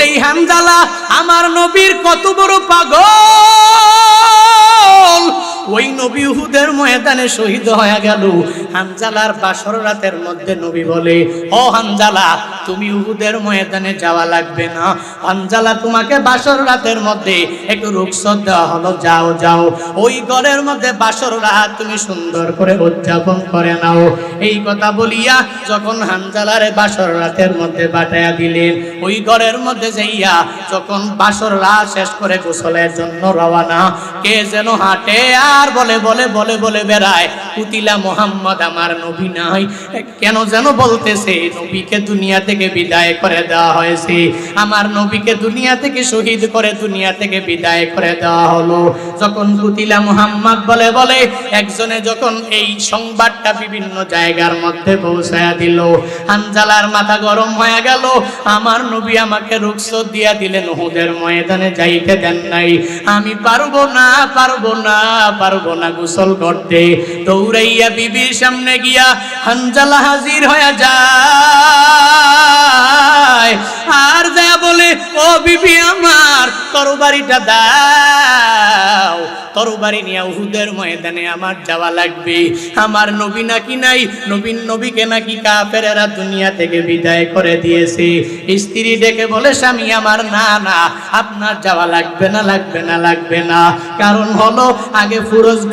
সেই হানজালা আমার নবীর কত বড় পাগল, ওই নবী উহুদের ময়দানে শহীদ হয়ে গেল। হানজালার বাসর রাতের মধ্যে নবী বলে, ও হানজালা তুমি উহুদের ময়দানে যাওয়া লাগবে না, হানজালা তোমাকে বাসর রাতের মধ্যে একটু রুখসত দেওয়া হলো, যাও যাও ওই ঘরের মধ্যে বাসর রাত তুমি সুন্দর করে উদযাপন করে নাও। এই কথা বলিয়া যখন হানজালারে বাসর রাতের মধ্যে পাঠাইয়া দিলেন, ওই ঘরের মধ্যে যাইয়া যখন বাসর রাত শেষ করে গোসলের জন্য রওনা, কে যেন হাঁটে আর বলে বলে বলে বলে বেড়ায়, কুতিলা মোহাম্মদ আমার নবী নাই। কেন যেন বলতেছে নবীকে দুনিয়া থেকে বিদায় করে দেওয়া হয়েছে, আমার নবীকে দুনিয়া থেকে শহীদ করে দুনিয়া থেকে বিদায় করে দেওয়া হলো। যখন কুতিলা মোহাম্মদ বলে বলে একজনে যখন এই সংবাদটা বিভিন্ন জায়গার মধ্যে পৌঁছায়া দিল, হানজালার মাথা গরম হয়ে গেল। আমার নবী আমাকে রুখসত দিয়া দিলেন, উহুদের ময়দানে যাইতে দেন নাই, আমি পারবো না পারবো না পারবো না গোসল করতে। দৌড়াইয়া বিবির সামনে গিয়া হানজালা হাজির হয়ে যায়, আর যা বলে, ও বিবি আমার তরবারিটা দাও, তরবারি নিয়ে উহুদের ময়দানে আমার যাওয়া লাগবে। আমার নবী নাকি নাই, নবীকে নাকি কাফেরেরা দুনিয়া থেকে বিদায় করে দিয়েছে। স্ত্রী ডেকে বলে, স্বামী আমার, না না আপনার যাওয়া লাগবে না লাগবে না লাগবে না, কারণ হলো আগে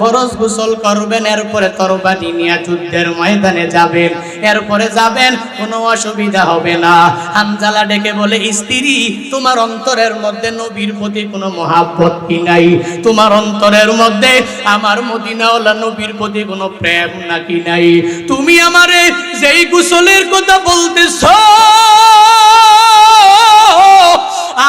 ফরজ গোসল করবেন, এরপরে তরবারি নিয়ে যুদ্ধের ময়দানে যাবেন, এরপরে যাবেন, কোনো অসুবিধা হবে না। হানজালা ডেকে বলে, স্ত্রী তোমার অন্তরের মধ্যে নবীর প্রতি কোনো মহাব্বত কি নাই? তোমার অন্তরের মধ্যে আমার মদিনাওয়ালা নবীর প্রতি কোনো প্রেম নাকি নাই? তুমি আমারে যেই গোসলের কথা বলতেছো,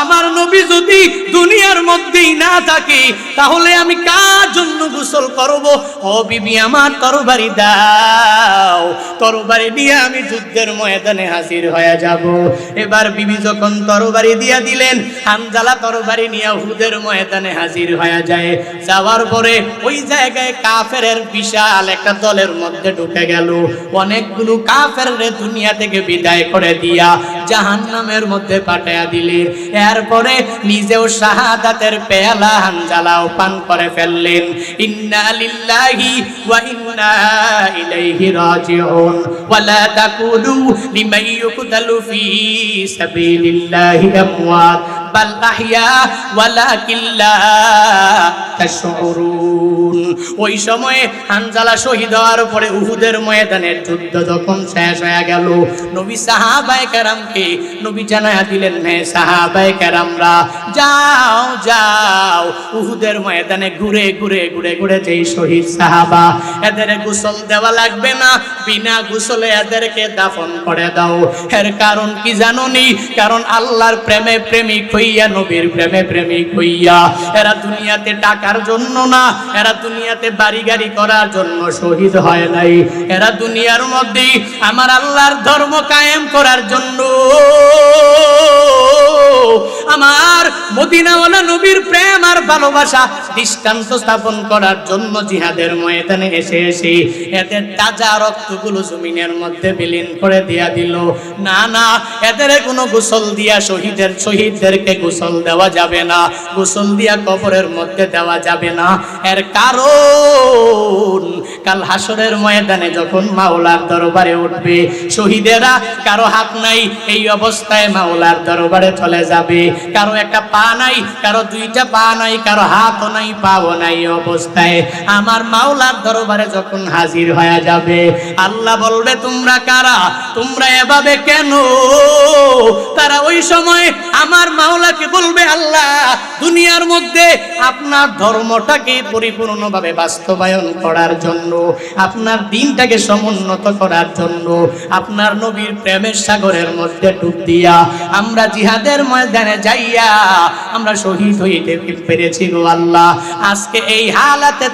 আমার নবী যদি দুনিয়ার মধ্যেই না থাকে তাহলে আমি কার জন্য গোসল করব? ও বিবি আমার তরবারি দাও, তরবারি দিয়ে আমি যুদ্ধের ময়দানে হাজির হয়ে যাব। এবার বিবি যখন তরবারি দিয়া দিলেন, হানজালা তরবারি নিয়ে উহুদের ময়দানে হাজির হয়ে যায়। যাওয়ার পরে ওই জায়গায় কাফেরের বিশাল একটা দলের মধ্যে ঢুকে গেল। অনেকগুলো কাফেররে দুনিয়া থেকে বিদায় করে দিয়া জাহান্নামের মধ্যে পাঠাইয়া দিলেন। এরপরে নিজেও শাহাদাতের পেয়ালা হানজালাও পান করে ফেললেন। ইন্না লিল্লাহি ওয়া ইন্না ইলাইহি রাজিউন ওয়া লা তাকুলু লিমান ইউকতালু ফি সাবিলিল্লাহি আমওয়াত বাল আহইয়া ওয়ালাকিন লা তাশউরুন। ওই সময়ে হানজালা শহীদ হওয়ার পরে উহুদের ময়দানের যুদ্ধ যখন শেষ হয়ে গেল, নবী সাহাবায়ে কেরামকে নবী জানায়া দিলেন, হে সাহাবায়ে কেরামরা যাও যাও উহুদের ময়দানে ঘুরে ঘুরে ঘুরে ঘুরে যেই শহীদ সাহাবা, এদের গোসল দেওয়া লাগবে না, বিনা গোসলে এদেরকে দাফন করে দাও। এর কারণ কি জানোনি? কারণ আল্লাহর প্রেমে প্রেমিক হইয়া, নবীর প্রেমে প্রেমিক হইয়া এরা দুনিয়াতে টাকার জন্য না, এরা দুনিয়াতে বাড়ি গাড়ি করার জন্য শহীদ হয় নাই, এরা দুনিয়ার মধ্যে আমার আল্লাহর ধর্ম কায়েম করার জন্য, আমার মদিনাওয়ালা নবীর প্রেম আর ভালোবাসা দৃষ্টান্ত স্থাপন করার জন্য জিহাদের ময়দানে এসে এসে এদের তাজা রক্তগুলো জমিনের মধ্যে বিলীন করে দিয়া দিল। না না, এদের কোনো গোসল দিয়া শহীদদেরকে গোসল দেওয়া যাবে না, গোসল দিয়া কবরের মধ্যে দেওয়া যাবে না। এর কারণ কাল হাসরের ময়দানে যখন মাওলার দরবারে উঠবে, শহীদেরা কারো হাত নাই, এই অবস্থায় মাওলার দরবারে চলে যাবে। কারো একটা পা নাই, কারো দুইটা পা নাই, কারো হাতও নাই, পাও নাই, অবস্থায় আমার মাওলার দরবারে যখন হাজির হয়ে যাবে, আল্লাহ বলবে, তোমরা কারা? তোমরা এভাবে কেন? তারা ওই সময় আমার মাওলাকে বলবে, আল্লাহ দুনিয়ার মধ্যে আপনার ধর্মটাকে পরিপূর্ণভাবে বাস্তবায়ন করার জন্য, আপনার দিনটাকে সমুন্নত করার জন্য, আপনার নবীর প্রেমের সাগরের মধ্যে ডুব দিয়া আমরা জিহাদের ময়দানে যাইয়া আমরা শহীদ হইতে পেরেছি গো আল্লাহ। আজকে এই হালাতে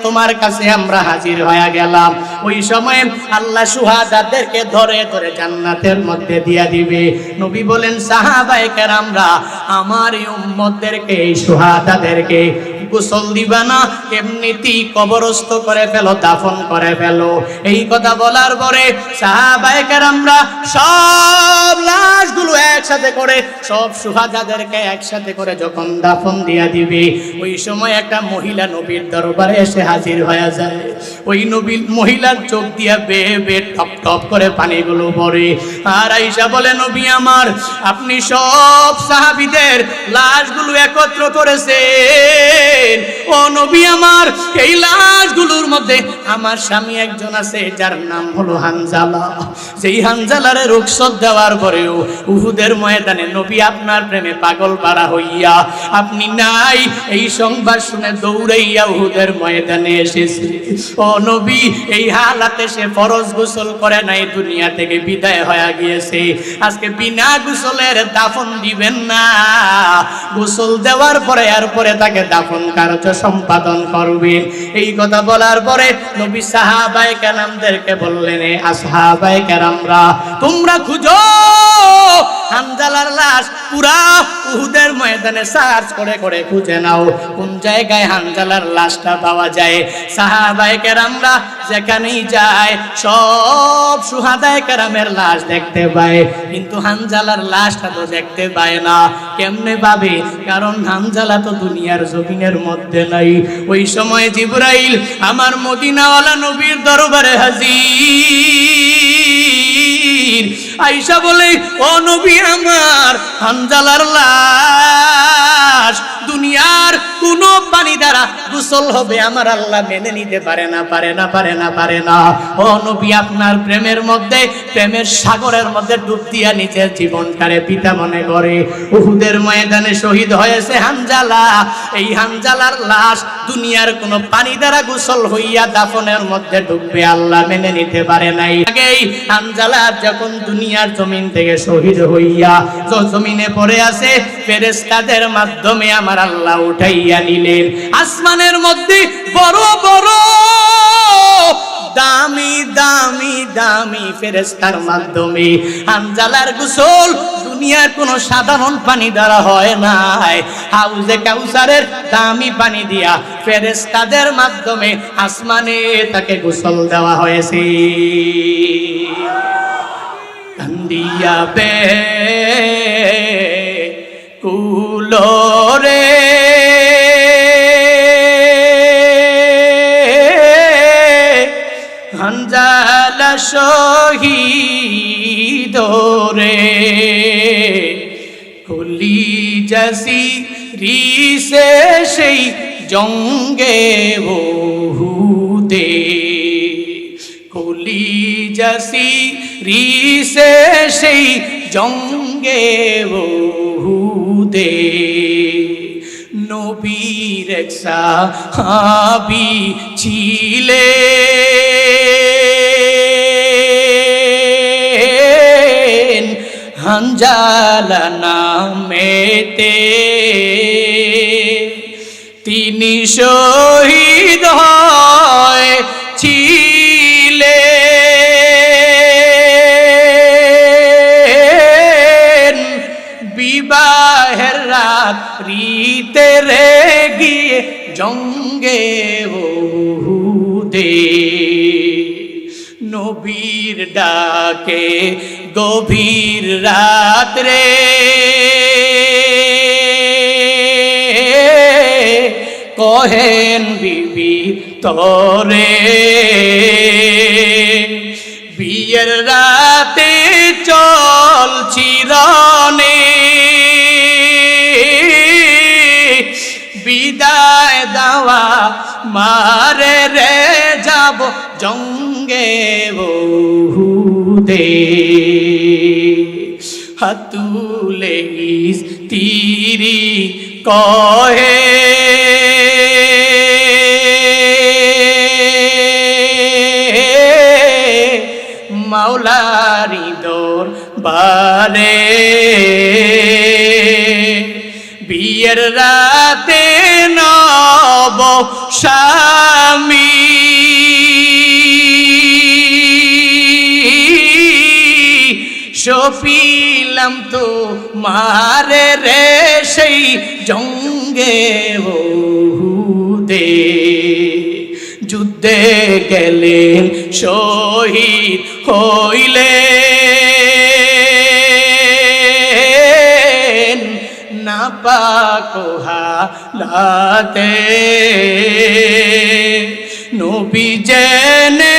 তোমার কাছে আমরা হাজির হয়ে গেলাম। ওই সময় আল্লাহ শুহাদাদেরকে ধরে ধরে জান্নাতের মধ্যে দিয়া দিবে। নবী বলেন, সাহাবায়ে কেরামরা আমার এই উম্মতদেরকে, এই শুহাদাদেরকে গোসল দিবা না, এমনিতেই কবরস্থ করে ফেলো, দাফন করে ফেলো। এই কথা বলার পরে সাহাবায়ে কেরামরা সব লাশগুলো একসাথে করে, সব শুহাদাদেরকে একসাথে করে যখন দাফন দিয়া দিবে, ওই সময় একটা মহিলা নবীর দরবারে এসে হাজির হয়ে যায়। ওই নবীর মহিলার চোখ দিয়া বেয়ে বেয়ে টপ টপ করে পানিগুলো পড়ে। আর আয়েশা বলে, নবী আমার, আপনি সব সাহাবীদের লাশগুলো একত্র করেছেন। ও নবী আমার, এই লাশগুলোর মধ্যে আমার স্বামী একজন আছে যার নাম হলো হানজালা। যেই হানজালারে রুখসত দেওয়ার পরেও উহুদের ময়দানে নবী আপনার প্রেমে পাগল পাড়া হইয়া আপনি নাই, এই সংবাদ শুনে দৌড়াইয়া উহুদের ময়দানে এসেছে। ও নবী, এই হালাতে সে ফরজ গোসল করে নাই, দুনিয়া থেকে বিদায় হয়ে গিয়েছে। আজকে বিনা গোসলের দাফন দিবেন না, গোসল দেওয়ার পরে এরপরে তাকে দাফন কার্য সম্পাদন করবেন। এই কথা বলার পরে নবী সাহাবায়ে কেরামদেরকে বললেন, আসহাবায়ে কেরামরা, তোমরা খুঁজো হানজালার লাশ, পুরা উহুদের ময়দানে সার্চ করে করে খুঁজে নাও কোন জায়গায় হানজালার লাশটা পাওয়া যায়। সাহাবায়ে কেরামরা যেখানেই যায় সব শুহাদায়ে কেরামের লাশ দেখতে পায়, কিন্তু হানজালার লাশটা তো দেখতে পায় না। কেমনে পাবে? কারণ হানজালা তো দুনিয়ার জমিনের মধ্যে নাই। ওই সময় জিবরাইল আমার মদিনাওয়ালা নবীর দরবারে হাজির। আয়েশা বলে, ও নবী আমার, হানজালার লাশ দুনিয়ার কোন পানি দ্বারা গোসল হবে আমার আল্লাহ মেনে নিতে পারে না, পারে না, পারে না, পারে না। ও নবী, আপনার প্রেমের মধ্যে, প্রেমের সাগরের মধ্যে ডুব দিয়া নিজের জীবনটারে পিতা মনে করে উহুদের ময়দানে শহীদ হয়েছে হানজালা। এই হানজালার লাশ দুনিয়ার কোন পানি দ্বারা গোসল হইয়া দাফনের মধ্যে ডুববে আল্লাহ মেনে নিতে পারে নাই। আগেই হানজালা যখন দুনিয়ার জমিন থেকে শহীদ হইয়া জমিনে পড়ে আছে, ফেরেশতাদের মাধ্যমে আমার আল্লাহ উঠাইয়া নিলেন। আসমানের মধ্যে বড় বড় দামি দামি দামি ফেরেশতার মাধ্যমে হানজালার গোসল দুনিয়ার কোন সাধারণ পানি দ্বারা হয় নাই, হাউজে কাউসারের দামি পানি দিয়া ফেরেশতাদের মাধ্যমে আসমানে তাকে গোসল দেওয়া হয়েছে। কান্দিয়া বে কুলোরে হানজালা শহীদ রে, কলিজাসি রিসে সেই জঙ্গে বহুদে, কলিজাসি রিসে সেই জঙ্গে বহুদে, নবীর এক সাহাবী ছিলেন হানজালা নামেতে, তিনি শহীদ হয়েছিলেন বিবাহের রাত্রিতে রে গিয়ে জঙ্গে বহুদে, নবীর ডাকে গভীর রাত্রে কহেন বিবি তোরে, বিয়ের রাতে চল চিরনে, বিদায় দেওয়া মারে রে যাব জঙ্গে বহুদে, হাতুলে স্ত্রী কহে মাওলারি দরবারে, বিয়ের রাতে নব স্বামী সপিলাম তো মারে রে সেই জঙ্গে বহু দে যুদ্ধে গেলেন শহীদ হইলেন নাপাক হালাতে নবী জেনে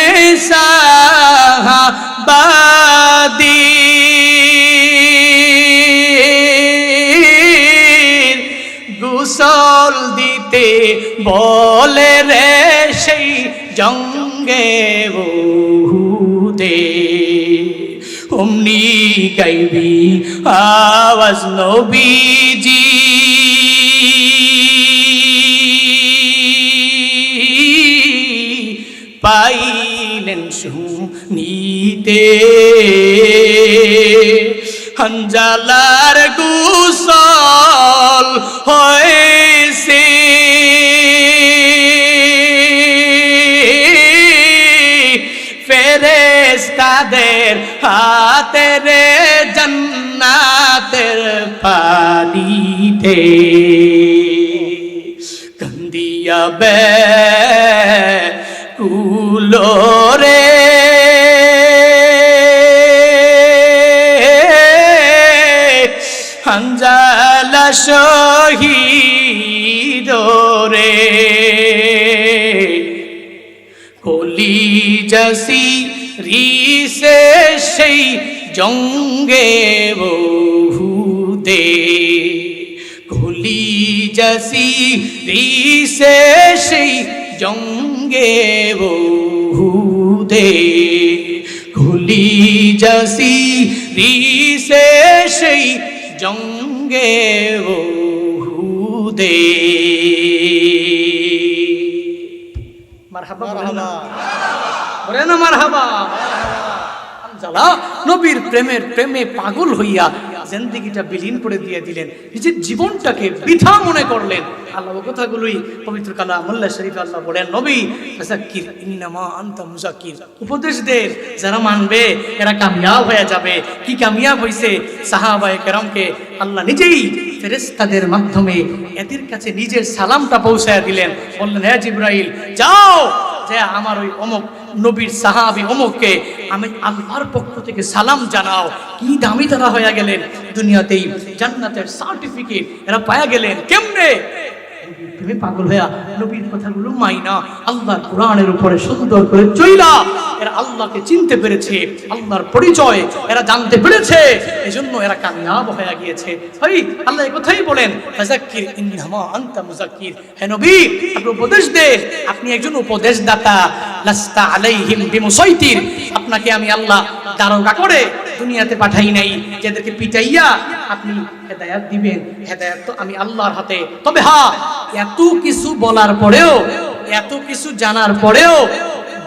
সাহাবাদি গোসল দিতে বলে রে সেই জঙ্গে উহুদে অমনি গাইবি আওয়াজ নবীজি পাইলেন শুনিতে হানজালার গোসল হয়েছে ফেরেশতাদের হাতে রে জান্নাতের পানিতে কান্দিয়া বে কুলোরে হানজালা শহীদ রে কলিজাসি রিসে সেই জঙ্গে বহুদে কলিজাসি রিসে সেই জঙ্গে বহুদে কলিজাসি রিসে সেই জঙ্গে বহুদে মারহাবা বলে না মারহাবা হানজালা নবীর প্রেমে পাগল হইয়া জিন্দেগিটা বিলীন করে দিয়ে দিলেন নিজের জীবনটাকে বৃথা মনে করলেন আল্লাহ কথাগুলোই পবিত্র কালামুল্লাহ শরীফ আল্লাহ বলেন নবী ফাযাক্কির ইন্নামা আনতা মুযাক্কির উপদেশ দেন যারা মানবে এরা কামিয়াব হয়ে যাবে কি কামিয়াব হইছে সাহাবায়ে কেরামকে আল্লাহ নিজেই ফেরেশতাদের মাধ্যমে এদের কাছে নিজের সালামটা পৌঁছায়া দিলেন বললেন হে জিবরাইল যাও যে আমার ওই অমুক নবীর সাহাবী অমুককে আমি আল্লাহর পক্ষ থেকে সালাম জানাও কি দামি তারা হয়ে গেলেন দুনিয়াতেই জান্নাতের সার্টিফিকেট এরা পায়া গেলেন কেমনে তুমি পাগল হইয়া নবীর কথাগুলো মাইনা আল্লাহর কোরআনের উপরে সুন্দর করে চইলা এরা আল্লাহকে চিনতে পেরেছে আল্লাহর পরিচয় এরা জানতে পেরেছে এজন্য এরা কামিয়াব হয়ে গিয়েছে ভাই আল্লাহ এই কথাই বলেন ফাযাক্কির ইন্নামা আনতা মুযাক্কির হে নবী আপনি উপদেশ দেন আপনি একজন উপদেশদাতা লাস্তা আলাইহিম বিমুসাইতির আপনাকে আমি আল্লাহ দারোগা করে দুনিয়াতে পাঠাই নাই যাদেরকে পিটাইয়া আপনি হেদায়েত দিবেন হেদায়েত তো আমি আল্লাহর হাতে তবে হ্যাঁ এত কিছু বলার পরেও এত কিছু জানার পরেও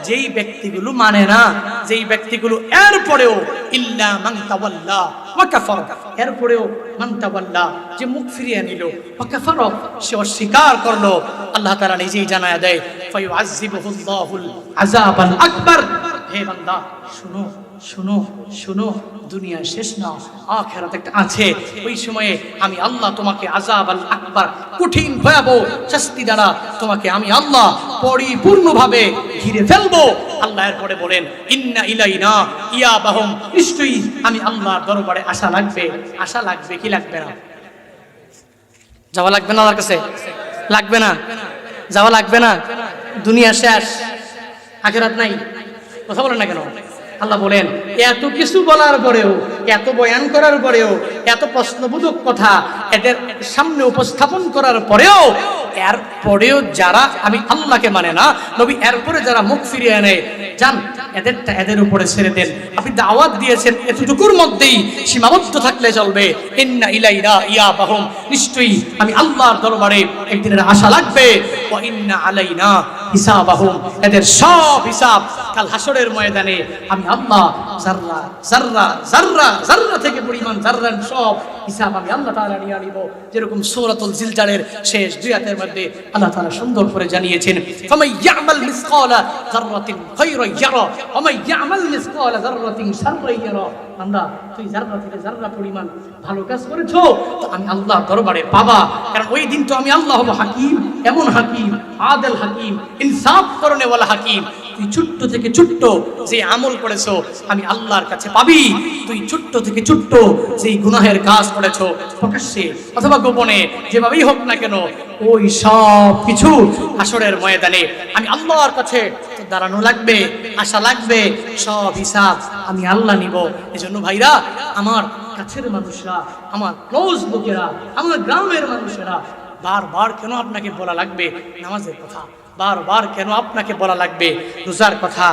যেই ব্যক্তিগুলো মানে না যেই ব্যক্তিগুলো এরপরেও ইল্লা মান তাওয়াল্লা ওয়া কাফার এরপরেও মান তাওয়াল্লা যে মুখ ফিরিয়ে নিল ওয়া কাফার সে অস্বীকার করলো আল্লাহ তাআলা নিজেই জানায়া দেয় ফায়ুআযিবুহুল্লাহুল আযাবাল আকবার হে বান্দা শুনো শুনো শুনো দুনিয়া শেষ না আখিরাত একটা আছে ওই সময়ে আমি আল্লাহ তোমাকে আযাব আল আকবার কঠিন ভয়াবহ শাস্তি দ্বারা তোমাকে আমি আল্লাহ পরিপূর্ণভাবে ঘিরে ফেলবো আল্লাহ এরপরে বলেন ইন্না ইলাইনা ইয়াবাহুম নিশ্চয়ই আমি আল্লাহর দরবারে আশা লাগবে কি লাগবে না যাওয়া লাগবে না আল্লাহর কাছে লাগবে না যাওয়া লাগবে না দুনিয়া শেষ আখিরাত নাই কথা বলেন না কেন আল্লাহ বলেন এত কিছু বলার পরেও এত বয়ান করার পরেও এত প্রশ্নবোধক কথা এদের সামনে উপস্থাপন করার পরেও এরপরেও যারা আমি আল্লাহকে মানে না নবী এরপরে যারা মুখ ফিরিয়ে নেয় জান এদের উপরে ছেড়ে দেন আপনি দাওয়াত দিয়েছেন এতটুকুর মধ্যেই সীমাবদ্ধ থাকলে চলবে ইন্না ইলাইনা ইয়াবাহুম নিশ্চয়ই আমি আল্লাহর দরবারে একদিনের আশা লাগবে ওয়া ইন্না আলাইনা হিসাবাহুম এদের সব হিসাব কাল হাসরের ময়দানে আমি আল্লাহ জাররা জাররা জাররা জাররা থেকে পরিমাণ জাররার সব হিসাব আমি আল্লাহ তাআলা নিয়ে নিব। যেরকম সূরাতুল জিলজালের শেষ দুই আয়াতের মধ্যে আল্লাহ তাআলা সুন্দর করে জানিয়েছেন, ফামাই ইয়ামাল মিসকালা যাররাতিন খায়রান ইয়ারা ওয়া মান ইয়ামাল মিসকালা যাররাতিন শাররান ইয়ারা। বান্দা, তুই জাররা থেকে জাররা পরিমাণ ভালো কাজ করেছো তো আমি আল্লাহর দরবারে পাবা। কারণ ওই দিন তো আমি আল্লাহ হব হাকিম, এমন হাকিম, আদেল হাকিম, ইনসাফ করনে ওয়ালা হাকিম। তুই ছোট্ট থেকে ছোট্ট যে আমল করেছো আমি আল্লাহর কাছে পাবি। তুই ছোট্ট থেকে ছোট্ট যেই গুনাহের কাজ করেছো প্রকাশ্যে অথবা গোপনে যেভাবেই হোক না কেন, ওই সব কিছু হাসরের ময়দানে আমি আল্লাহর কাছে দাঁড়ানো লাগবে, আশা লাগবে, সব হিসাব আমি আল্লাহ নিব। এজন্য ভাইরা, আমার কাছের মানুষরা, আমার ক্লোজ লোকেরা, আমার গ্রামের মানুষেরা, বারবার কেন আপনাকে বলা লাগবে নামাজের কথা? বারবার কেন আপনাকে বলা লাগবে রোজার কথা?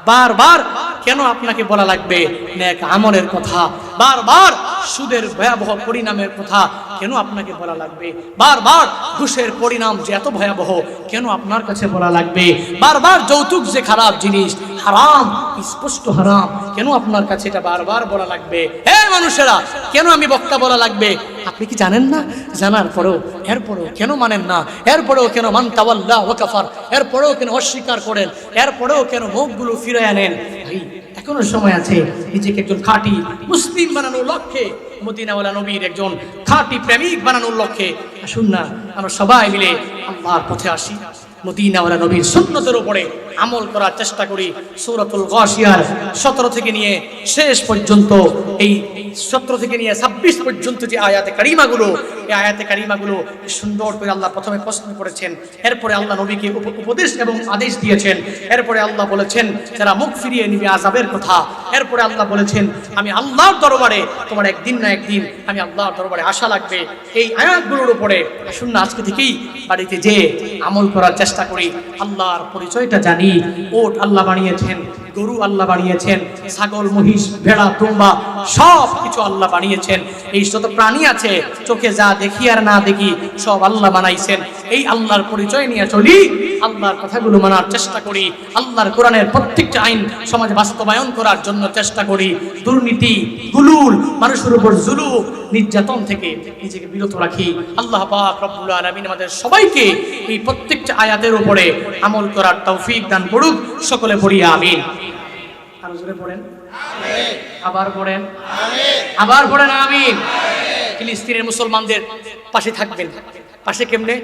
বারবার কেন আপনাকে বলা লাগবে নেক আমলের কথা? বারবার সুদের ভয়াবহ পরিণামের কথা কেন আপনাকে বলা লাগবে? বারবার ঘুষের পরিণাম যে এত ভয়াবহ কেন আপনার কাছে বলা লাগবে? বারবার যৌতুক যে খারাপ জিনিস, হারাম, স্পষ্ট হারাম, কেন আপনার কাছে এটা বারবার বলা লাগবে? হে মানুষেরা, কেন আমি বক্তা বলা লাগবে? আপনি কি জানেন না? জানার পরেও এরপরেও কেন মানেন না? এরপরেও কেন মান তাওয়াল্লা ওয়া কাফার? এরপরেও কেন অস্বীকার করেন? এরপরেও কেন মুখগুলো ফিরিয়ে আনেন? ভাই, এখনো সময় আছে নিজেকে একজন খাঁটি মুসলিম বানানোর লক্ষ্যে, মদিনাওয়ালা নবীর একজন খাঁটি প্রেমিক বানানোর লক্ষ্যে আসুন না আমরা সবাই মিলে আল্লাহর পথে আসি, মদিনাওয়ালা নবীর সুন্নতের উপরে আমল করার চেষ্টা করি। সূরাতুল গাশিয়ার 17 থেকে নিয়ে শেষ পর্যন্ত, এই 17 থেকে নিয়ে 26 পর্যন্ত যে আয়াতে কারিমাগুলো, এই আয়াতে কারিমাগুলো সুন্দর করে আল্লাহ প্রথমে প্রশ্ন করেছেন, এরপরে আল্লাহ নবীকে উপদেশ এবং আদেশ দিয়েছেন, এরপরে আল্লাহ বলেছেন যারা মুখ ফিরিয়ে নিবে আযাবের কথা, এরপরে আল্লাহ বলেছেন আমি আল্লাহর দরবারে তোমার একদিন না একদিন আমি আল্লাহর দরবারে আশা লাগবে। এই আয়াতগুলোর উপরে আসুন না আজকে থেকেই বাড়িতে যে আমল করার চেষ্টা করি, আল্লাহর পরিচয়টা জানি। ওট আল্লাহ বানিয়েছেন, গরু আল্লাহ বানিয়েছেন, ছাগল, মহিষ, ভেড়া, দুম্বা সব কিছু আল্লাহ বানিয়েছেন। এই যত প্রাণী আছে চোখে যা দেখি আর না দেখি সব আল্লাহ বানাইছেন। এই আল্লাহর পরিচয় নিয়ে চলি, আল্লাহর কথাগুলো মানার চেষ্টা করি, আল্লাহর কোরআনের প্রত্যেকটা আইন সমাজে বাস্তবায়ন করার জন্য চেষ্টা করি। দুর্নীতি, গুলুল, মানুষের উপর জুলুম, নির্যাতন থেকে নিজেকে বিরত রাখি। আল্লাহ পাক রব্বুল আলামিন আমাদের সবাইকে এই প্রত্যেকটা আয়াতের উপরে আমল করার তৌফিক দান করুক। সকলে পড়ি আমিন। আরো জোরে পড়েন আমিন। আবার পড়েন আমিন। আবার পড়েন আমিন। ফিলিস্তিনের মুসলমানদের পাশে থাকবেন। পাশে কেমনে?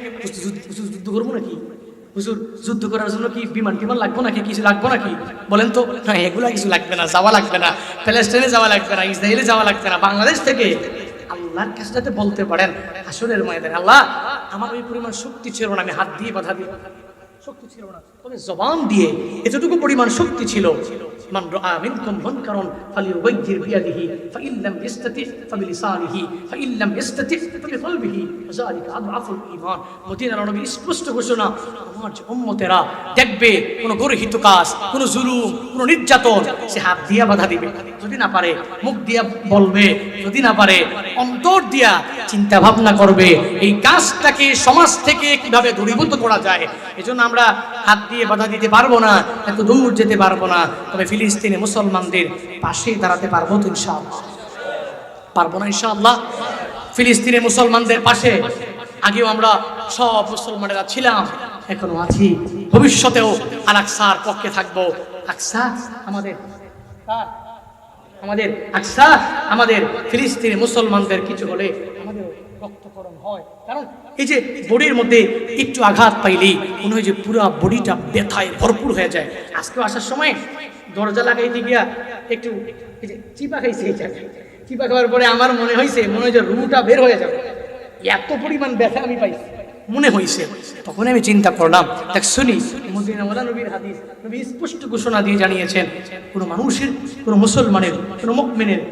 যুদ্ধ করবো নাকি? হুজুর, যুদ্ধ করার জন্য কি বিমান টিমান লাগবো নাকি? কিছু লাগবো নাকি বলেন তো? হ্যাঁ, এগুলা কিছু লাগবে না, যাওয়া লাগবে না, প্যালেস্টাইনে যাওয়া লাগবে না, ইসরায়েলে যাওয়া লাগবে না। বাংলাদেশ থেকে আল্লাহর কাছে যাতে বলতে পারেন হাসরের ময়দানে, আল্লাহ আমার ওই পরিমাণ শক্তি ছিল না, আমি হাত দিয়ে বাধা দিই, শক্তি ছিল না, তবে জবান দিয়ে এতটুকু পরিমাণ শক্তি ছিল। মান রাআ মিনকুম মুনকারান ফালিয়ুগাইয়ির বিয়াদিহি ফাইন লাম ইস্তাতি ফাবিলিসানিহি ফাইন লাম ইস্তাতি ফাবিকলবিহি যালিকা আদআফুল ঈমান। মদিনার নবী স্পষ্ট ঘোষণা, আমার যে উম্মতেরা দেখবে কোনো গর্হিত কাজ, কোনো জুলুম, কোনো নির্যাতন, সে হাত দিয়া বাধা দিবে, যদি না পারে মুখ দিয়া বলবে, যদি না পারে অন্তর দিয়া চিন্তা ভাবনা করবে এই কাজটাকে সমাজ থেকে কিভাবে দূরীভূত করা যায়। এজন্য আমরা হাত দিয়ে বাধা দিতে পারবো না, এত দূর যেতে পারবো না, তবে ফিলিস্তিনে মুসলমানদের পাশে দাঁড়াতে পারবো তো ইনশাআল্লাহ? পারবো না ইনশাআল্লাহ? ফিলিস্তিনের মুসলমানদের পাশে আগেও আমরা সব মুসলমানেরা ছিলাম, এখনো আছি, ভবিষ্যতেও আল আকসার পক্ষে থাকবো। আকসা আমাদের আকসা আমাদের ফিলিস্তিনের মুসলমানদের কিছু হলে আমাদের রক্তকরণ হয়। কারণ এই যে বডির মধ্যে একটু আঘাত পাইলেই মনে হয় যে পুরো বডিটা ব্যথায় ভরপুর হয়ে যায়। আজকেও আসার সময় দরজা লাগাইতে গিয়া একটু এই যে চিপা খাইছে, এই জায়গায় চিপা খাওয়ার পরে আমার মনে হয় যে রুটা বের হয়ে যাবে, এত পরিমাণ ব্যথা আমি পাইছি মনে হয়েছে। তখন আমি চিন্তা করলাম, দেখ শুনি মদিনাওয়ালা নবীর হাদিস, নবী স্পষ্ট ঘোষণা দিয়ে জানিয়েছেন, কোনো মানুষের, কোনো মুসলমানের, কোনো মুমিনের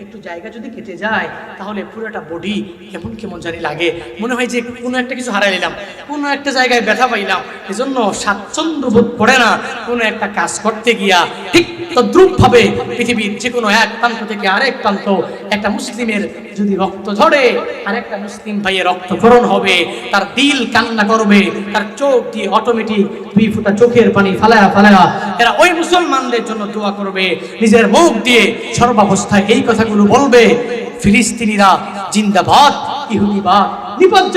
একটু জায়গা যদি কেটে যায় তাহলে পুরোটা বডি কেমন কেমন জানি লাগে, মনে হয় যে কোনো একটা কিছু হারাই নিলাম, কোনো একটা জায়গায় ব্যথা পাইলাম। এজন্য স্বাচ্ছন্দ্য বোধ করে না কোনো একটা কাজ করতে গিয়া। ঠিক তদ্রূপভাবে পৃথিবীর যে কোনো এক প্রান্ত থেকে আরেক প্রান্ত একটা মুসলিমের যদি রক্ত ঝরে, আরেকটা মুসলিম ভাইয়ের রক্তক্ষরণ হবে, তার দিল কান্না করবে, তার চোখ দিয়ে অটোমেটিক দুই ফোঁটা চোখের পানি ফালায়া ফালায়া এরা ওই মুসলমানদের জন্য দোয়া করবে, নিজের মুখ দিয়ে সর্বাবস্থায় এই কথাগুলো বলবে, ফিলিস্তিনিরা জিন্দাবাদ, ইহুদিবাদ নিপাত,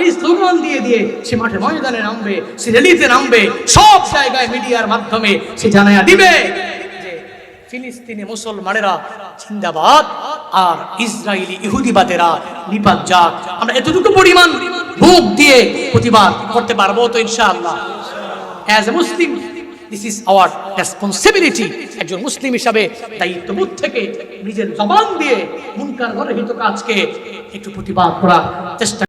এই স্লোগান দিয়ে দিয়ে সে মাঠে ময়দানে নামবে, সে র্যালিতে নামবে, সব জায়গায় মিডিয়ার মাধ্যমে সে জানায়া দিবে যে ফিলিস্তিনি মুসলমানেরা জিন্দাবাদ আর ইসরায়েলি ইহুদিবাদেরা নিপাত যাক। আমরা এতটুকু পরিমাণ মুখ দিয়ে প্রতিবাদ করতে পারবো তো ইনশাআল্লাহ। As a Muslim this is our responsibility. একজন মুসলিম হিসাবে দায়িত্ববোধ থেকে নিজের জবান দিয়ে মুনকার গর্হিত কাজকে একটু প্রতিবাদ করার চেষ্টা